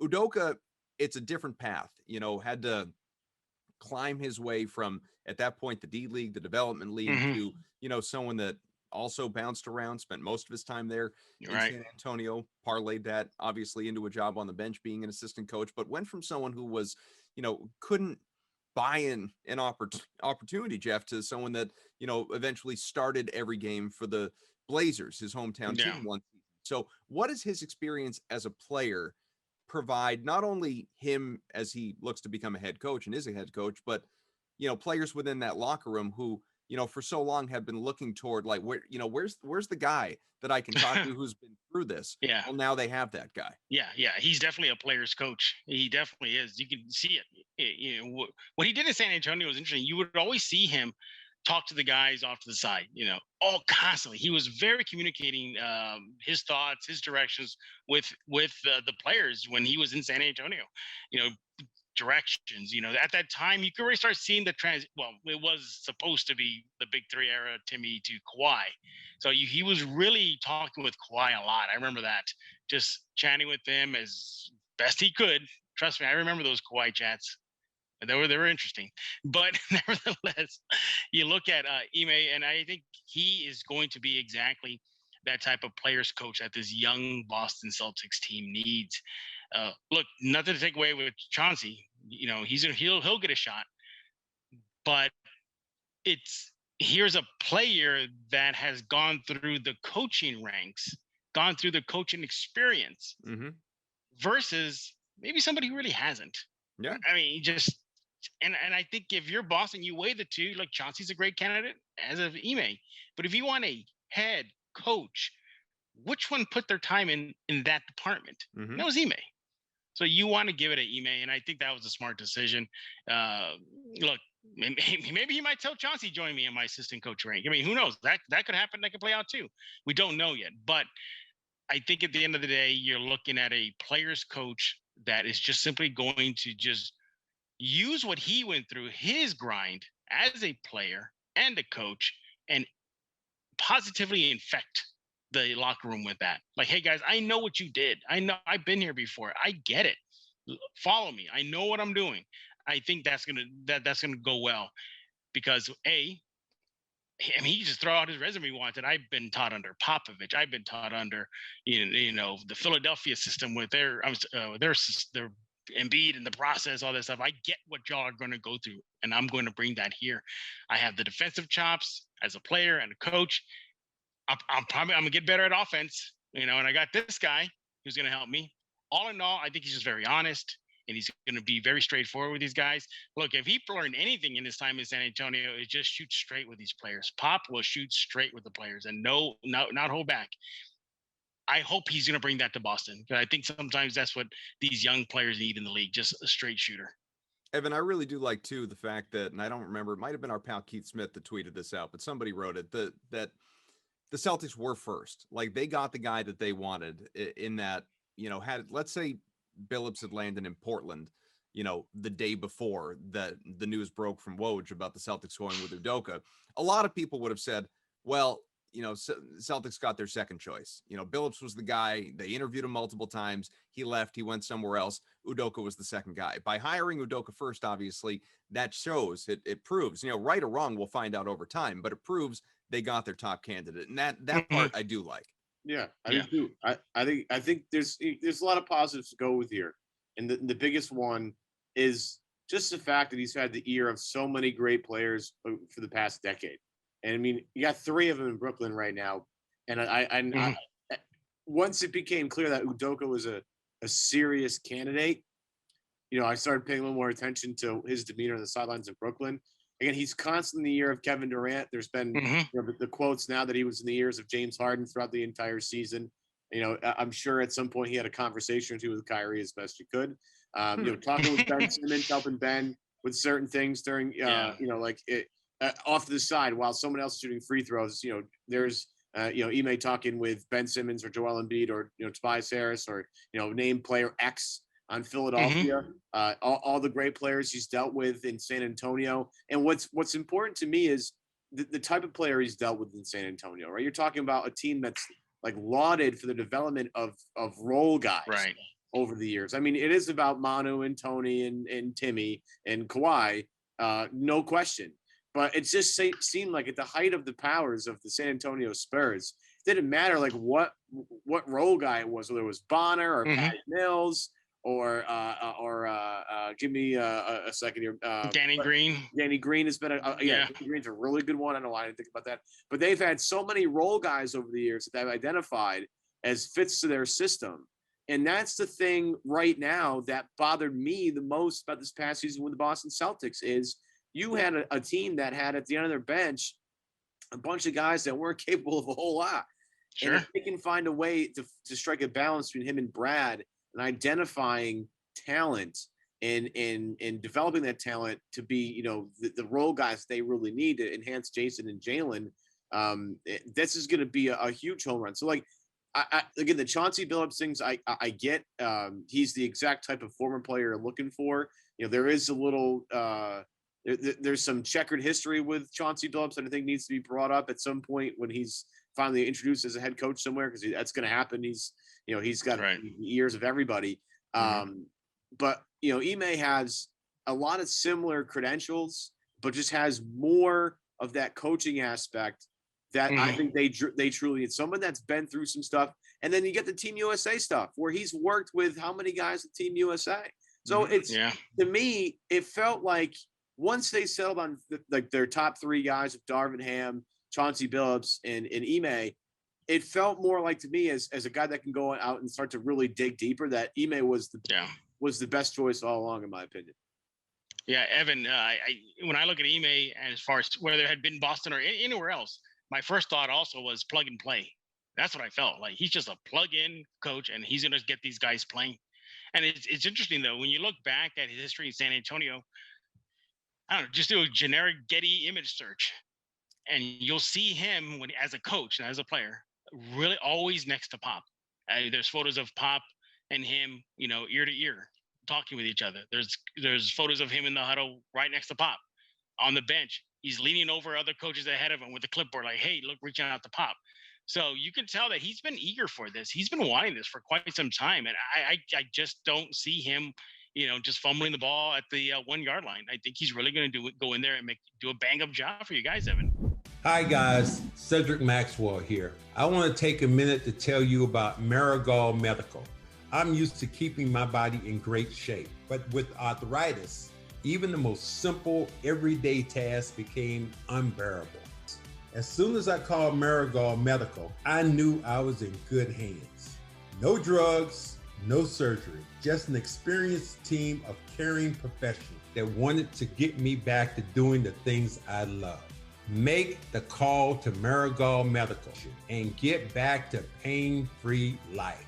Udoka, it's a different path, had to climb his way from, at that point, the D League, the development league, Hmm. to, someone that also bounced around, spent most of his time there in Right. San Antonio, parlayed that obviously into a job on the bench being an assistant coach, but went from someone who was, couldn't buy in an opportunity, Jeff, to someone that, eventually started every game for the Blazers, his hometown Yeah. team, one season. So what is his experience as a player provide not only him as he looks to become a head coach and is a head coach, but players within that locker room who for so long have been looking toward, like, where's the guy that I can talk to who's been through this? Yeah. Well, now they have that guy. Yeah, yeah, he's definitely a player's coach. He definitely is. You can see it. What he did in San Antonio was interesting. You would always see him talk to the guys off to the side. All constantly. He was very communicating his thoughts, his directions with the players when he was in San Antonio. You know, directions. At that time, you could already start seeing the trans. Well, it was supposed to be the big three era, Timmy to Kawhi. So he was really talking with Kawhi a lot. I remember that, just chatting with him as best he could. Trust me, I remember those Kawhi chats. They were interesting, but nevertheless, you look at Ime, and I think he is going to be exactly that type of players coach that this young Boston Celtics team needs. Look, nothing to take away with Chauncey. He'll get a shot, but it's here's a player that has gone through the coaching ranks, gone through the coaching experience, Mm-hmm. versus maybe somebody who really hasn't. Yeah. I mean, just and I think if you're Boston, you weigh the two. Like Chauncey's a great candidate as of Ime, but if you want a head coach, which one put their time in that department? Mm-hmm. That was Ime. So you want to give it to Ime, and I think that was a smart decision. Look, maybe he might tell Chauncey join me in my assistant coach rank. I mean, who knows? That could happen. That could play out too. We don't know yet, but I think at the end of the day, you're looking at a player's coach that is just simply going to just use what he went through, his grind as a player and a coach, and positively infect the locker room with that. Like, hey guys, I know what you did. I know I've been here before. I get it. Follow me. I know what I'm doing. I think that's gonna go well because he just throw out his resume he wanted. I've been taught under Popovich. I've been taught under the Philadelphia system with their Embiid and the process, all that stuff. I get what y'all are going to go through, and I'm going to bring that here. I have the defensive chops as a player and a coach. I'm gonna get better at offense, and I got this guy who's gonna help me. All in all, I think he's just very honest and he's gonna be very straightforward with these guys. Look, if he learned anything in his time in San Antonio, it just shoot straight with these players. Pop will shoot straight with the players and not hold back. I hope he's gonna bring that to Boston because I think sometimes that's what these young players need in the league, just a straight shooter. Evan, I really do like too the fact that, and I don't remember, it might have been our pal Keith Smith that tweeted this out, but somebody wrote it that the Celtics were first. Like, they got the guy that they wanted in that, had, let's say Billups had landed in Portland, the day before that the news broke from Woj about the Celtics going with Udoka. A lot of people would have said, well, Celtics got their second choice. Billups was the guy. They interviewed him multiple times. He left. He went somewhere else. Udoka was the second guy. By hiring Udoka first, obviously, that shows, it proves, right or wrong, we'll find out over time, but it proves they got their top candidate. And that part I do like. Yeah, I do too. I think there's a lot of positives to go with here. And the biggest one is just the fact that he's had the ear of so many great players for the past decade. And I mean, you got three of them in Brooklyn right now. And I once it became clear that Udoka was a serious candidate, I started paying a little more attention to his demeanor on the sidelines of Brooklyn. Again, he's constantly in the ear of Kevin Durant. There's been the quotes now that he was in the ears of James Harden throughout the entire season. I'm sure at some point he had a conversation or two with Kyrie as best he could. Talking with Ben Simmons, helping Ben with certain things during, off to the side while someone else is shooting free throws. There's Ime talking with Ben Simmons or Joel Embiid or Tobias Harris or name player X on Philadelphia, all the great players he's dealt with in San Antonio. And what's important to me is the type of player he's dealt with in San Antonio, right? You're talking about a team that's like lauded for the development of role guys. Right. over the years. I mean, it is about Manu and Tony and Timmy and Kawhi, no question. But it just seemed like at the height of the powers of the San Antonio Spurs, it didn't matter like what role guy it was, whether it was Bonner or Patty Mills or give me a second here. Danny Green. Danny Green has been Danny Green's a really good one. I don't know why I didn't think about that. But they've had so many role guys over the years that they've identified as fits to their system. And that's the thing right now that bothered me the most about this past season with the Boston Celtics is you had a team that had at the end of their bench a bunch of guys that weren't capable of a whole lot. Sure. And if they can find a way to strike a balance between him and Brad and identifying talent and developing that talent to be, the role guys they really need to enhance Jason and Jalen, this is going to be a huge home run. So like, again, the Chauncey Billups things I get. He's the exact type of former player you're looking for. There is a little there's some checkered history with Chauncey Billups that I think needs to be brought up at some point when he's finally introduced as a head coach somewhere, because that's going to happen. He's got the ears of everybody. But Ime has a lot of similar credentials, but just has more of that coaching aspect that I think they truly need. Someone that's been through some stuff. And then you get the Team USA stuff where he's worked with how many guys at Team USA. So to me, it felt like once they settled on their top three guys of Darvin Ham, Chauncey Billups, and Ime, it felt more like to me as a guy that can go out and start to really dig deeper, that Ime was the best choice all along, in my opinion. Yeah, Evan, when I look at Ime, as far as whether it had been Boston or anywhere else, my first thought also was plug and play. That's what I felt like. He's just a plug-in coach, and he's going to get these guys playing. And it's interesting, though, when you look back at his history in San Antonio, I don't know, just do a generic Getty image search, and you'll see him as a coach and as a player, really always next to Pop. There's photos of Pop and him, ear to ear, talking with each other. There's photos of him in the huddle right next to Pop. On the bench, he's leaning over other coaches ahead of him with a clipboard, like, hey, look, reaching out to Pop. So you can tell that he's been eager for this. He's been wanting this for quite some time. And I just don't see him, just fumbling the ball at the 1 yard line. I think he's really going to go in there and do a bang up job for you guys, Evan. Hi guys, Cedric Maxwell here. I want to take a minute to tell you about Marigold Medical. I'm used to keeping my body in great shape, but with arthritis, even the most simple everyday tasks became unbearable. As soon as I called Marigold Medical, I knew I was in good hands. No drugs, no surgery, just an experienced team of caring professionals that wanted to get me back to doing the things I love. Make the call to Marigold Medical and get back to pain-free life.